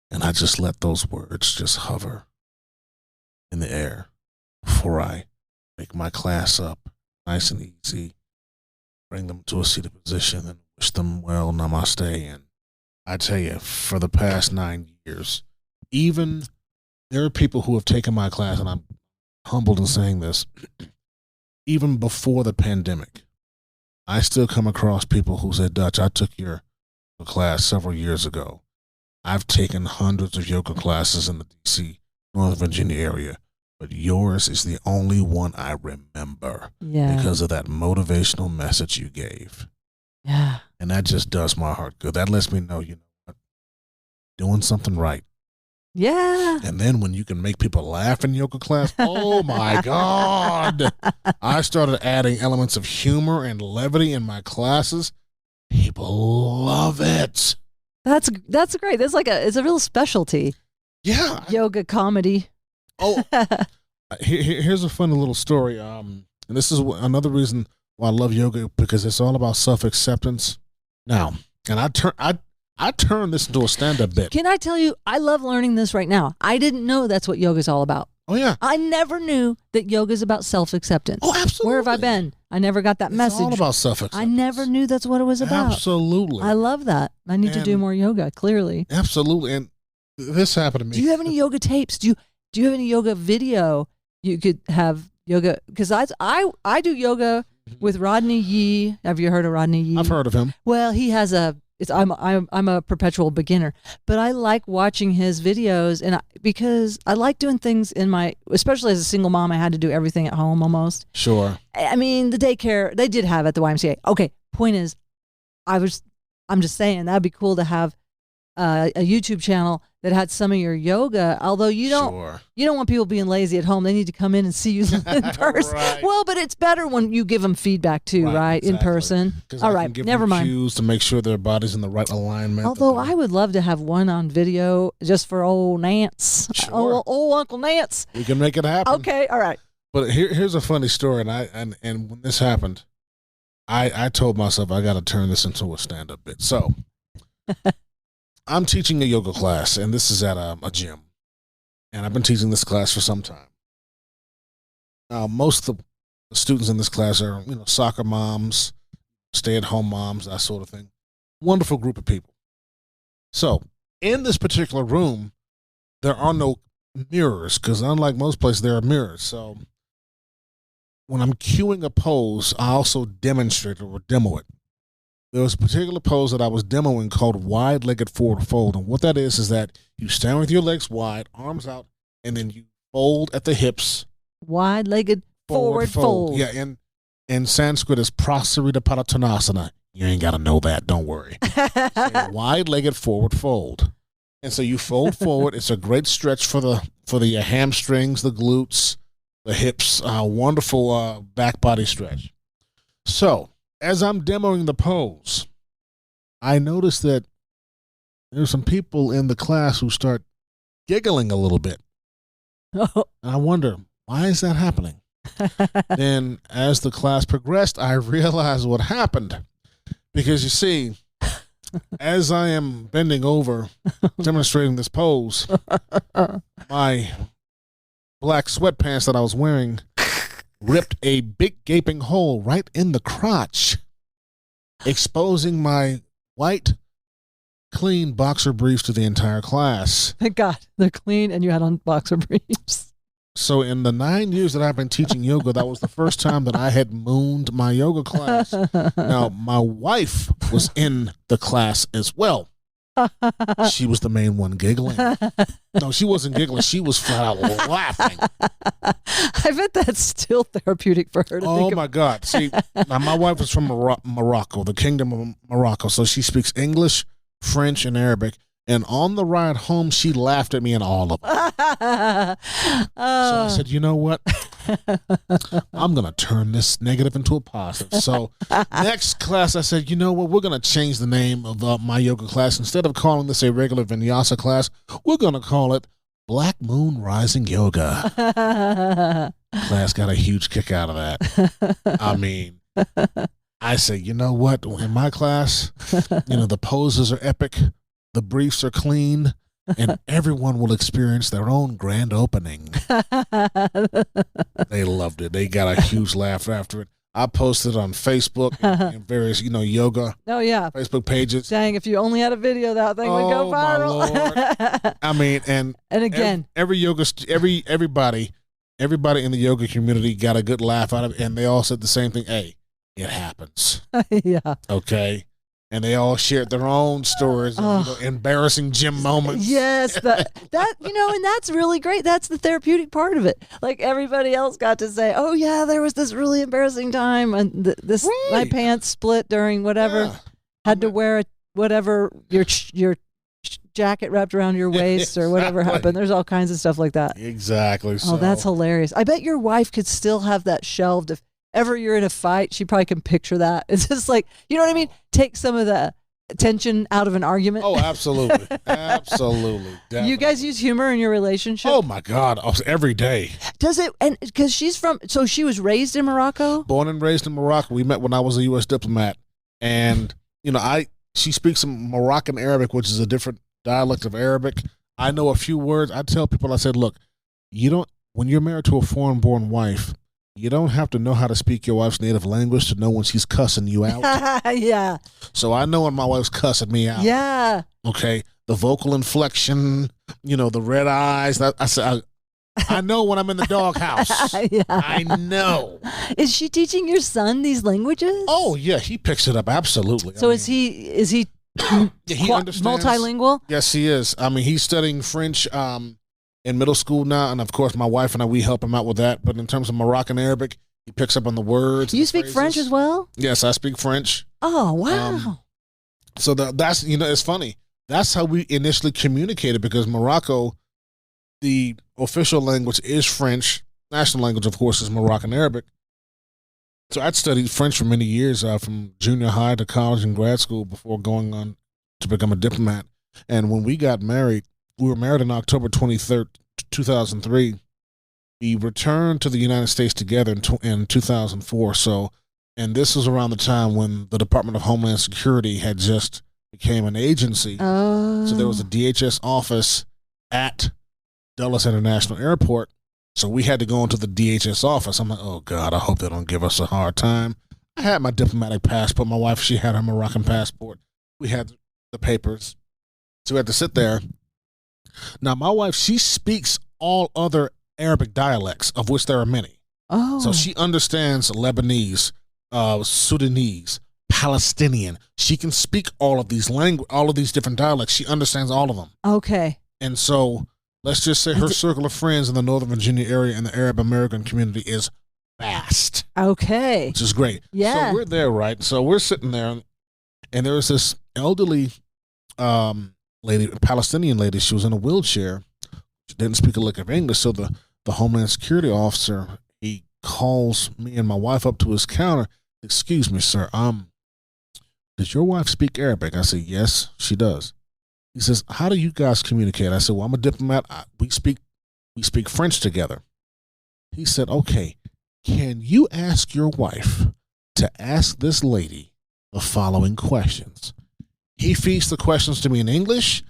And I just let those words just hover in the air before I make my class up nice and easy, bring them to a seated position and wish them well, namaste. And I tell you, for the past 9 years, even there are people who have taken my class, and I'm humbled in saying this, even before the pandemic, I still come across people who said, Dutch, I took your class several years ago. I've taken hundreds of yoga classes in the DC, Northern Virginia area, but yours is the only one I remember because of that motivational message you gave. Yeah. And that just does my heart good. That lets me know, you know what, doing something right. Yeah. And then when you can make people laugh in yoga class, oh my God. I started adding elements of humor and levity in my classes. People love it. That's great. It's a real specialty. Yeah. Yoga comedy. Oh, here's a funny little story. And this is another reason why I love yoga, because it's all about self-acceptance. Now, and I turned this into a stand-up bit. Can I tell you, I love learning this right now. I didn't know that's what yoga's all about. Oh, yeah. I never knew that yoga's about self-acceptance. Oh, absolutely. Where have I been? I never got that message. It's all about self-acceptance. I never knew that's what it was about. Absolutely. I love that. I need to do more yoga, clearly. Absolutely. And this happened to me. Do you have any yoga tapes? Do you have any yoga video? You could have yoga, because I do yoga with Rodney Yee. Have you heard of Rodney Yee? I've heard of him. Well, he has I'm a perpetual beginner, but I like watching his videos, and because I like doing things especially as a single mom, I had to do everything at home almost. Sure. I mean, the daycare they did have at the YMCA. Okay, point is, I'm just saying that'd be cool to have a YouTube channel that had some of your yoga. Although you don't want people being lazy at home. They need to come in and see you in person. Right. Well, but it's better when you give them feedback too, right? Exactly. In person. All right, never mind. Cues to make sure their body's in the right alignment. Although I would love to have one on video just for old Nance, Sure. old Uncle Nance. We can make it happen. Okay, all right. But here's a funny story, and when this happened, I told myself I got to turn this into a stand-up bit. So I'm teaching a yoga class, and this is at a gym, and I've been teaching this class for some time. Now, most of the students in this class are, soccer moms, stay-at-home moms, that sort of thing. Wonderful group of people. So in this particular room, there are no mirrors, because unlike most places, there are mirrors. So when I'm cueing a pose, I also demonstrate or demo it. There was a particular pose that I was demoing called wide-legged forward fold. And what that is that you stand with your legs wide, arms out, and then you fold at the hips. Wide-legged forward fold. Yeah, and in Sanskrit is prasarita paratanasana. You ain't got to know that. Don't worry. So wide-legged forward fold. And so you fold forward. It's a great stretch for the hamstrings, the glutes, the hips. Wonderful back body stretch. So as I'm demoing the pose, I noticed that there's some people in the class who start giggling a little bit. Oh. And I wonder, why is that happening? Then as the class progressed, I realized what happened. Because you see, as I am bending over, demonstrating this pose, my black sweatpants that I was wearing ripped a big gaping hole right in the crotch, exposing my white, clean boxer briefs to the entire class. Thank God they're clean and you had on boxer briefs. So in the 9 years that I've been teaching yoga, that was the first time that I had mooned my yoga class. Now, my wife was in the class as well. She was the main one giggling. No, she wasn't giggling. She was flat out laughing. I bet that's still therapeutic for her to think Oh, my God. See, now my wife is from Morocco, the Kingdom of Morocco. So she speaks English, French, and Arabic. And on the ride home, she laughed at me in all of them. So I said, you know what? I'm going to turn this negative into a positive. So next class, I said, you know what? We're going to change the name of my yoga class. Instead of calling this a regular vinyasa class, we're going to call it Black Moon Rising Yoga. Class got a huge kick out of that. I mean, I say, you know what? In my class, the poses are epic. The briefs are clean, and everyone will experience their own grand opening. They loved it. They got a huge laugh after it. I posted on Facebook and various, yoga Facebook pages. Dang, if you only had a video, that thing would go viral. My Lord. I mean, and again, everybody in the yoga community got a good laugh out of it, and they all said the same thing. Hey, it happens. Yeah. Okay. and they all shared their own stories, of, embarrassing gym moments. Yes, that and that's really great. That's the therapeutic part of it. Like everybody else got to say, "Oh yeah, there was this really embarrassing time, and my pants split during whatever, had to wear whatever your jacket wrapped around your waist or whatever happened." There's all kinds of stuff like that. Exactly. Oh, that's hilarious. I bet your wife could still have that shelved if ever you're in a fight. She probably can picture that. It's just like, you know what I mean? Take some of the tension out of an argument. Oh, absolutely. Absolutely. Definitely. You guys use humor in your relationship? Oh my God. Every day. Does it? And because so she was raised in Morocco? Born and raised in Morocco. We met when I was a U.S. diplomat. And, she speaks some Moroccan Arabic, which is a different dialect of Arabic. I know a few words. I tell people, I said, look, when you're married to a foreign-born wife, you don't have to know how to speak your wife's native language to know when she's cussing you out. Yeah. So I know when my wife's cussing me out. Yeah. Okay. The vocal inflection, the red eyes. I know when I'm in the doghouse. Yeah. I know. Is she teaching your son these languages? Oh yeah, he picks it up absolutely. So is he he understands. Multilingual? Yes, he is. He's studying French in middle school now, and of course my wife and we help him out with that. But in terms of Moroccan Arabic, he picks up on the words. You speak French as well? Yes, I speak French. Oh, wow. So that's it's funny. That's how we initially communicated, because Morocco, the official language is French. National language, of course, is Moroccan Arabic. So I'd studied French for many years, from junior high to college and grad school before going on to become a diplomat. And when we got married, we were married on October 23rd, 2003. We returned to the United States together in 2004. So, and this was around the time when the Department of Homeland Security had just became an agency. Oh. So there was a DHS office at Dulles International Airport. So we had to go into the DHS office. I'm like, oh God, I hope they don't give us a hard time. I had my diplomatic passport. My wife, she had her Moroccan passport. We had the papers. So we had to sit there. Now, my wife, she speaks all other Arabic dialects, of which there are many. Oh. So she understands Lebanese, Sudanese, Palestinian. She can speak all of these different dialects. She understands all of them. Okay. And so let's just say her circle of friends in the Northern Virginia area and the Arab American community is vast. Okay. Which is great. Yeah. So we're there, right? So we're sitting there, and there was this elderly lady, Palestinian lady. She was in a wheelchair. She didn't speak a lick of English. So the Homeland Security officer, he calls me and my wife up to his counter. Excuse me, sir. Does your wife speak Arabic? I said, yes, she does. He says, how do you guys communicate? I said, well, I'm a diplomat. We speak French together. He said, okay, can you ask your wife to ask this lady the following questions? He feeds the questions to me in English.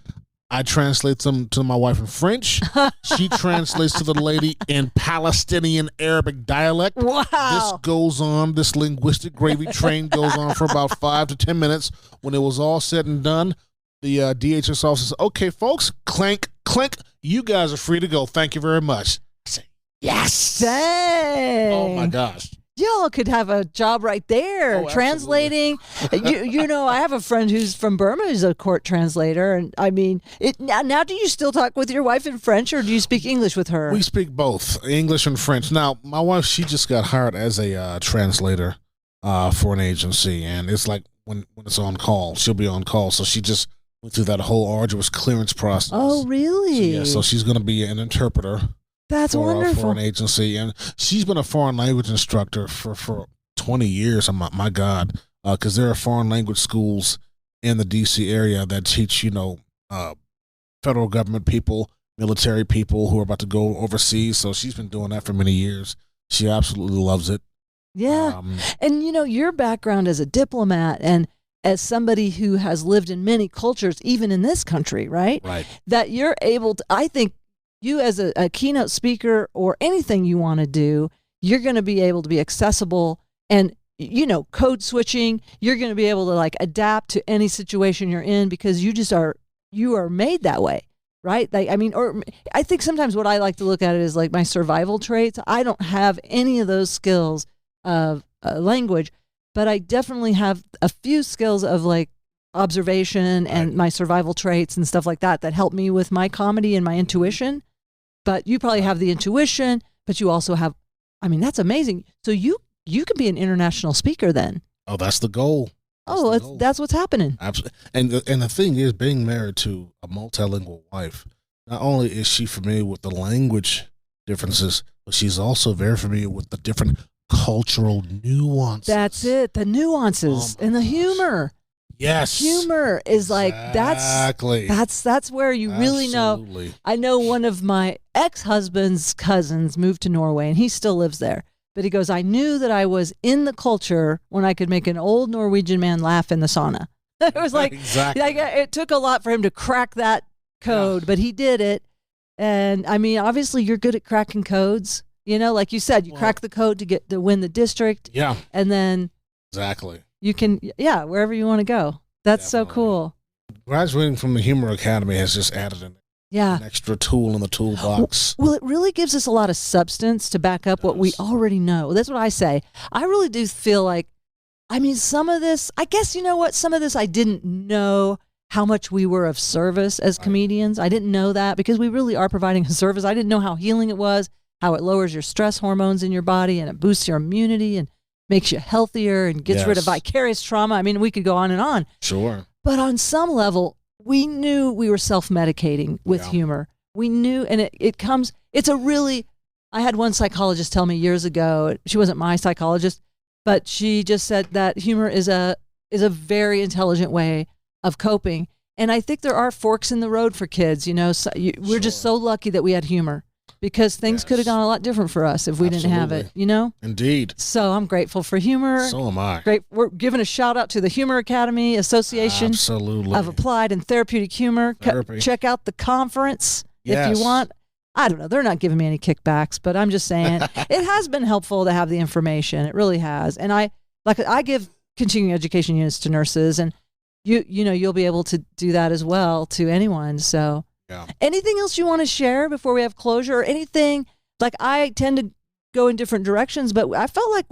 I translate them to my wife in French. She translates to the lady in Palestinian Arabic dialect. Wow. This goes on, this linguistic gravy train goes on for about 5 to 10 minutes. When it was all said and done, the DHS officer says, okay, folks, clank, clink, you guys are free to go. Thank you very much. I say, yes. Dang. Oh, my gosh. Y'all could have a job right there, translating. I have a friend who's from Burma who's a court translator, and I mean, now do you still talk with your wife in French, or do you speak English with her? We speak both English and French. Now, my wife, she just got hired as a translator for an agency, and it's like when it's on call, she'll be on call, so she just went through that whole arduous clearance process. Oh, really? So she's going to be an interpreter. That's wonderful. For an agency, and she's been a foreign language instructor for 20 years. My God, because there are foreign language schools in the D.C. area that teach, federal government people, military people who are about to go overseas. So she's been doing that for many years. She absolutely loves it. Yeah, and your background as a diplomat and as somebody who has lived in many cultures, even in this country, right? Right. That you're able to, I think. You as a keynote speaker or anything you want to do, you're going to be able to be accessible and, code switching. You're going to be able to adapt to any situation you're in because you are made that way, right? I think sometimes what I like to look at it is like my survival traits. I don't have any of those skills of language, but I definitely have a few skills of observation and my survival traits and stuff like that help me with my comedy and my intuition. But you probably have the intuition, but you also have, I mean, that's amazing. So you can be an international speaker then. Oh, that's the goal. That's what's happening. Absolutely. And the thing is, being married to a multilingual wife, not only is she familiar with the language differences, but she's also very familiar with the different cultural nuances. That's it. The nuances and the humor. Yes. Humor is like, exactly. That's where you really know. I know one of my ex-husband's cousins moved to Norway and he still lives there. But he goes, I knew that I was in the culture when I could make an old Norwegian man laugh in the sauna. It was like, exactly. It took a lot for him to crack that code, but he did it. And I mean, obviously you're good at cracking codes, like you said, you crack the code to win the district. Yeah. And then exactly. You can, wherever you want to go. That's definitely so cool. Graduating from the Humor Academy has just added an extra tool in the toolbox. Well, it really gives us a lot of substance to back up what we already know. That's what I say. I really do feel like, I mean, some of this, I guess, you know what? Some of this I didn't know how much we were of service as comedians. I didn't know that because we really are providing a service. I didn't know how healing it was, how it lowers your stress hormones in your body and it boosts your immunity and makes you healthier and gets rid of vicarious trauma. I mean, we could go on and on. Sure. But on some level, we knew we were self-medicating with humor. We knew, and I had one psychologist tell me years ago, she wasn't my psychologist, but she just said that humor is a very intelligent way of coping. And I think there are forks in the road for kids, we're just so lucky that we had humor. Because things could have gone a lot different for us if we didn't have it, Indeed. So I'm grateful for humor. So am I. Great. We're giving a shout out to the Humor Academy Association of Applied and Therapeutic Humor. Check out the conference if you want. I don't know. They're not giving me any kickbacks, but I'm just saying it has been helpful to have the information. It really has. And I give continuing education units to nurses, and you'll be able to do that as well to anyone. So. Yeah. Anything else you want to share before we have closure or anything? Like I tend to go in different directions, but I felt like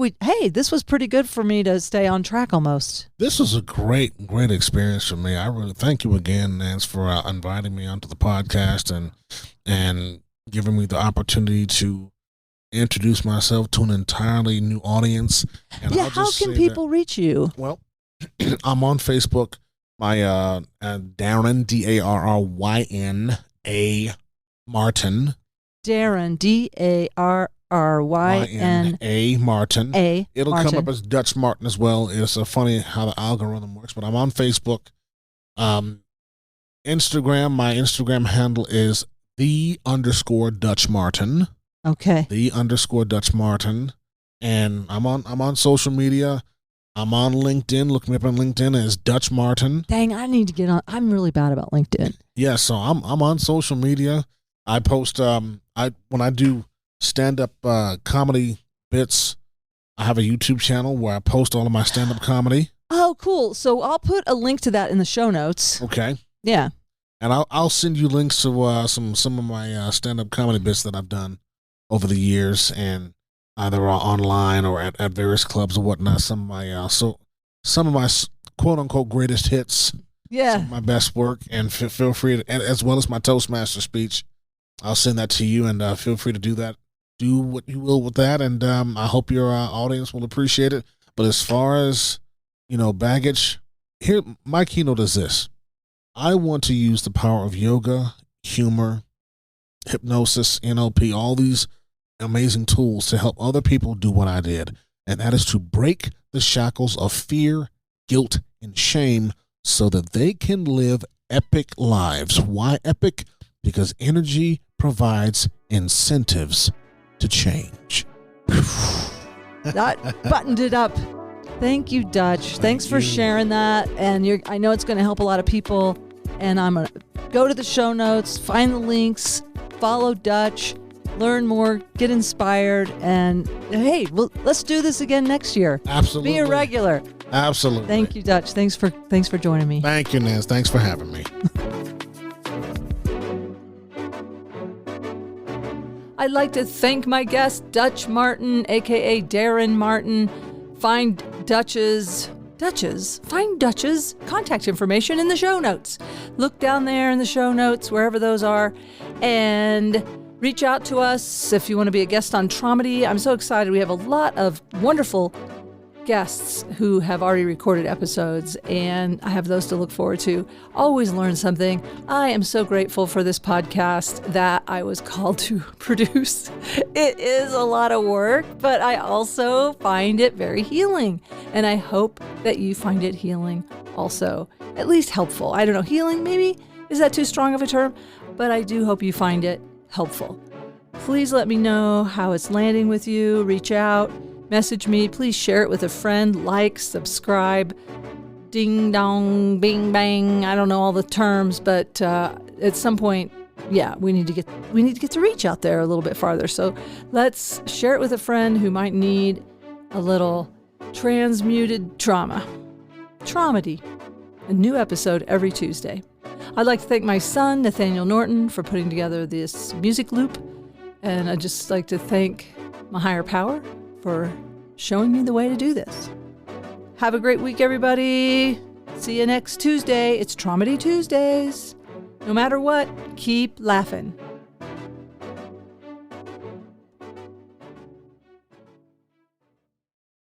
this was pretty good for me to stay on track almost. This was a great experience for me. I really thank you again, Nance, for inviting me onto the podcast and giving me the opportunity to introduce myself to an entirely new audience. And how can people reach you? Well, I'm on Facebook. My Darryn, Darryn, Martin. Darryn, Darryn, Martin. It'll come up as Dutch Martin as well. It's funny how the algorithm works, but I'm on Facebook. Instagram, my Instagram handle is _Dutch Martin. Okay. _Dutch Martin. And I'm on social media. I'm on LinkedIn. Look me up on LinkedIn as Dutch Martin. Dang, I need to get on. I'm really bad about LinkedIn. Yeah, so I'm on social media. I post when I do stand-up comedy bits, I have a YouTube channel where I post all of my stand-up comedy. Oh, cool. So I'll put a link to that in the show notes. Okay. Yeah. And I'll send you links to some of my stand-up comedy bits that I've done over the years, and either online or at various clubs or whatnot. Some of my quote unquote greatest hits. Yeah. Some of my best work, and feel free to, as well as my Toastmaster speech. I'll send that to you, and feel free to do that. Do what you will with that, and I hope your audience will appreciate it. But as far as baggage, here my keynote is this: I want to use the power of yoga, humor, hypnosis, NLP, all these amazing tools to help other people do what I did, and that is to break the shackles of fear, guilt, and shame so that they can live epic lives. Why epic? Because energy provides incentives to change. That buttoned it up. Thank you, Dutch. Thanks for sharing that. And I know it's going to help a lot of people. And I'm going to go to the show notes, find the links, follow Dutch, learn more, get inspired, and hey, well, let's do this again next year. Absolutely. Be a regular. Absolutely. Thank you, Dutch. Thanks for joining me. Thank you, Nance. Thanks for having me. I'd like to thank my guest, Dutch Martin, aka Darryn Martin. Find Dutch's Dutch's. Find Dutch's contact information in the show notes. Look down there in the show notes, wherever those are, and reach out to us if you want to be a guest on Traumedy. I'm so excited. We have a lot of wonderful guests who have already recorded episodes, and I have those to look forward to. Always learn something. I am so grateful for this podcast that I was called to produce. It is a lot of work, but I also find it very healing, and I hope that you find it healing also, at least helpful. I don't know, healing maybe? Is that too strong of a term? But I do hope you find it helpful. Please let me know how it's landing with you. Reach out. Message me. Please share it with a friend. Like, subscribe, ding dong, bing bang. I don't know all the terms, but at some point, yeah, we need to get the reach out there a little bit farther. So let's share it with a friend who might need a little transmuted trauma. Traumedy, a new episode every Tuesday. I'd like to thank my son, Nancy Norton, for putting together this music loop, and I'd just like to thank my higher power for showing me the way to do this. Have a great week, everybody. See you next Tuesday. It's Traumedy Tuesdays. No matter what, keep laughing.